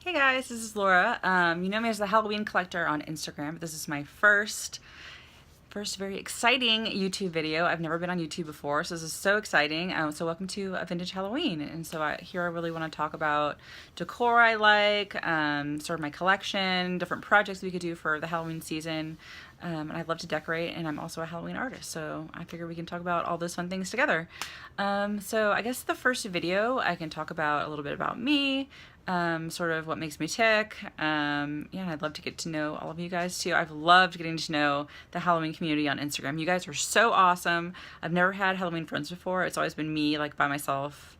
Hey guys, this is Laura. You know me as the Halloween Collector on Instagram, but this is my first very exciting YouTube video. I've never been on YouTube before, so this is so exciting. So welcome to a Vintage Halloween. And so here I really want to talk about decor I like, sort of my collection, different projects we could do for the Halloween season. And I love to decorate, and I'm also a Halloween artist, so I figure we can talk about all those fun things together. So I guess the first video I can talk about a little bit about me, sort of what makes me tick. Yeah, I'd love to get to know all of you guys too. I've loved getting to know the Halloween community on Instagram. You guys are so awesome. I've never had Halloween friends before. It's always been me, like by myself,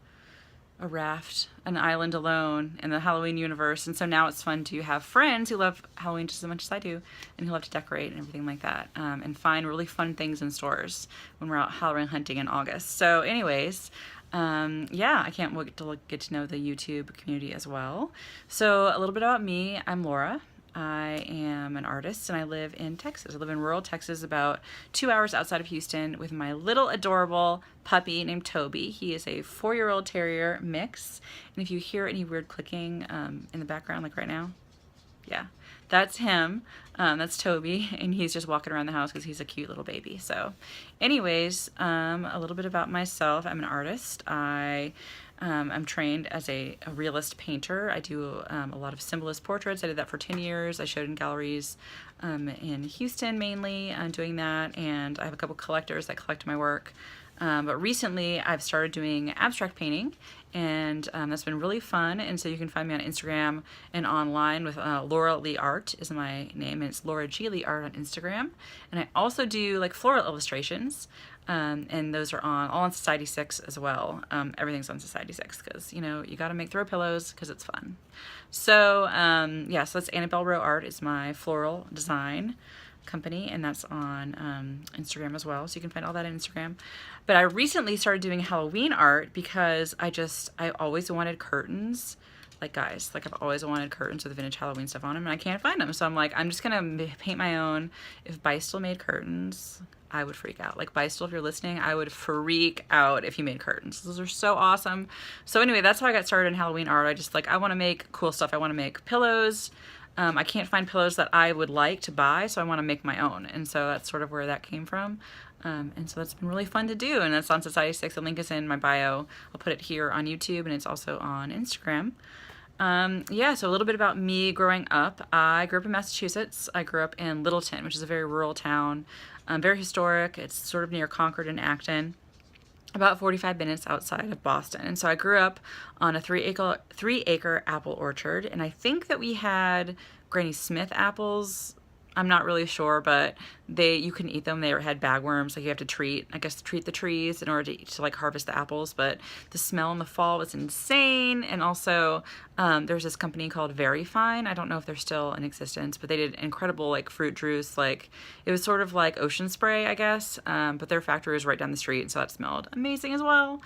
a raft, an island alone in the Halloween universe. And so now it's fun to have friends who love Halloween just as much as I do and who love to decorate and everything like that, and find really fun things in stores when we're out Halloween hunting in August. So anyways, yeah, I can't wait to get to know the YouTube community as well. So a little bit about me. I'm Laura. I am an artist and I live in Texas. I live in rural Texas, about 2 hours outside of Houston, with my little adorable puppy named Toby. He is a 4-year-old terrier mix. And if you hear any weird clicking in the background, like right now, yeah, that's him. That's Toby, and he's just walking around the house because he's a cute little baby. So anyways, a little bit about myself. I'm an artist. I'm trained as a realist painter. I do a lot of symbolist portraits. I did that for 10 years. I showed in galleries in Houston mainly, doing that, and I have a couple collectors that collect my work. But recently I've started doing abstract painting, and that's been really fun. And so you can find me on Instagram and online with Laura Lee Art is my name, and it's Laura G. Lee Art on Instagram. And I also do like floral illustrations, and those are all on Society 6 as well. Everything's on Society 6 because, you know, you got to make throw pillows because it's fun. So yeah, so that's Annabelle Rowe Art is my floral design company, and that's on Instagram as well, so you can find all that on Instagram. But I recently started doing Halloween art because I always wanted curtains, like guys, like I've always wanted curtains with vintage Halloween stuff on them, and I can't find them, so I'm like, I'm just gonna paint my own. If Beistel made curtains, I would freak out. Like Beistel, if you're listening, I would freak out if you made curtains. Those are so awesome. So anyway, that's how I got started in Halloween art. I want to make cool stuff. I want to make pillows. I can't find pillows that I would like to buy, so I want to make my own. And so that's sort of where that came from. And so that's been really fun to do. And that's on Society 6. The link is in my bio. I'll put it here on YouTube, and it's also on Instagram. Yeah, so a little bit about me growing up. I grew up in Massachusetts. I grew up in Littleton, which is a very rural town, very historic. It's sort of near Concord and Acton, about 45 minutes outside of Boston. And so I grew up on a 3-acre apple orchard, and I think that we had Granny Smith apples. I'm not really sure, but you couldn't eat them. They had bagworms, like you have to treat the trees in order to like harvest the apples. But the smell in the fall was insane. And also there's this company called Very Fine. I don't know if they're still in existence, but they did incredible like fruit juice. Like it was sort of like Ocean Spray, I guess, but their factory was right down the street, and so that smelled amazing as well.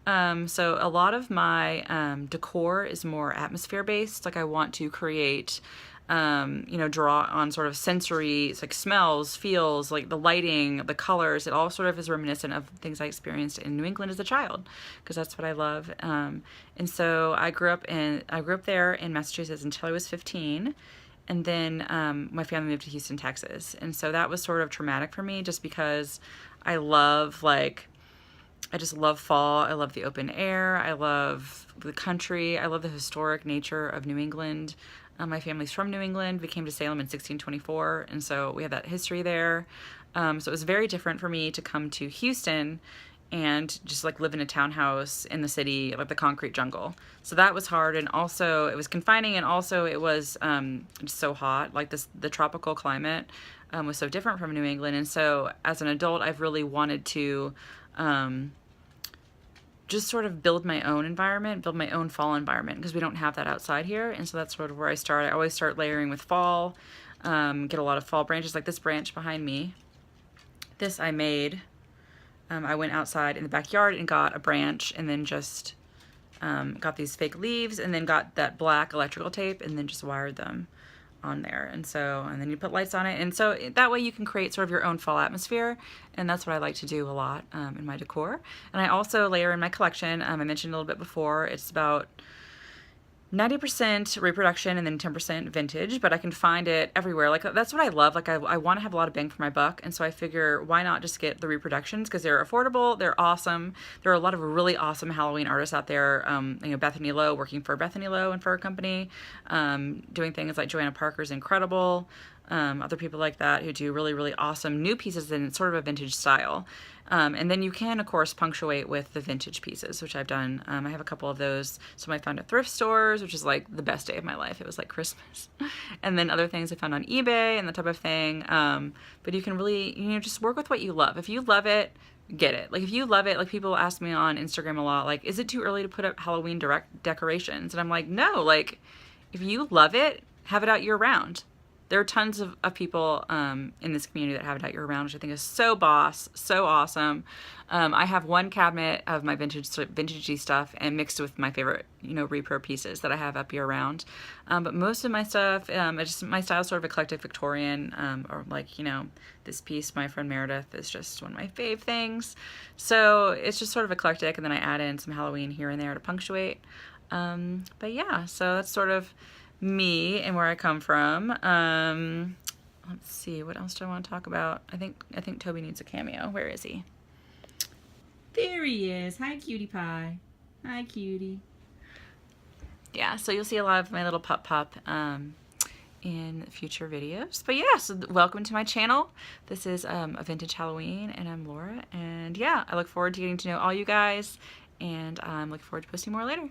So a lot of my decor is more atmosphere based. Like I want to create draw on sort of sensory, it's like smells, feels, like the lighting, the colors. It all sort of is reminiscent of things I experienced in New England as a child, because that's what I love. And so I grew up there in Massachusetts until I was 15. And then my family moved to Houston, Texas. And so that was sort of traumatic for me, just because I just love fall. I love the open air. I love the country. I love the historic nature of New England. My family's from New England. We came to Salem in 1624, and so we have that history there. So it was very different for me to come to Houston and just like live in a townhouse in the city, like the concrete jungle. So that was hard, and also it was confining, and also it was just so hot. Like the tropical climate was so different from New England, and so as an adult, I've really wanted to just sort of build my own environment, build my own fall environment, because we don't have that outside here. And so that's sort of where I start. I always start layering with fall, get a lot of fall branches, like this branch behind me. This I made. I went outside in the backyard and got a branch, and then just got these fake leaves, and then got that black electrical tape, and then just wired them on there. And then you put lights on it, and so that way you can create sort of your own fall atmosphere, and that's what I like to do a lot in my decor. And I also layer in my collection. I mentioned a little bit before, it's about 90% reproduction and then 10% vintage, but I can find it everywhere. Like, that's what I love. Like, I want to have a lot of bang for my buck, and so I figure, why not just get the reproductions, because they're affordable, they're awesome. There are a lot of really awesome Halloween artists out there. You know, Bethany Lowe, working for Bethany Lowe and Fur Company, doing things like Joanna Parker's incredible. Other people like that who do really, really awesome new pieces in sort of a vintage style. And then you can, of course, punctuate with the vintage pieces, which I've done. I have a couple of those. Some I found at thrift stores, which is like the best day of my life. It was like Christmas. And then other things I found on eBay and that type of thing. But you can really, you know, just work with what you love. If you love it, get it. Like, if you love it, like, people ask me on Instagram a lot, like, is it too early to put up Halloween decorations? And I'm like, no, like, if you love it, have it out year round. There are tons of people in this community that have it out year round, which I think is so boss, so awesome. I have one cabinet of my vintagey stuff and mixed with my favorite, you know, repro pieces that I have up year round. But most of my stuff, my style is sort of eclectic Victorian, or like, you know, this piece, My Friend Meredith, is just one of my fave things. So it's just sort of eclectic, and then I add in some Halloween here and there to punctuate. But yeah, so that's sort of me and where I come from. Let's see, what else do I want to talk about? I think Toby needs a cameo. Where is he? There he is. Hi, cutie pie. Hi, cutie. Yeah, so you'll see a lot of my little pup in future videos. But yeah, so welcome to my channel. This is a vintage Halloween, and I'm Laura. And yeah, I look forward to getting to know all you guys, and I'm looking forward to posting more later.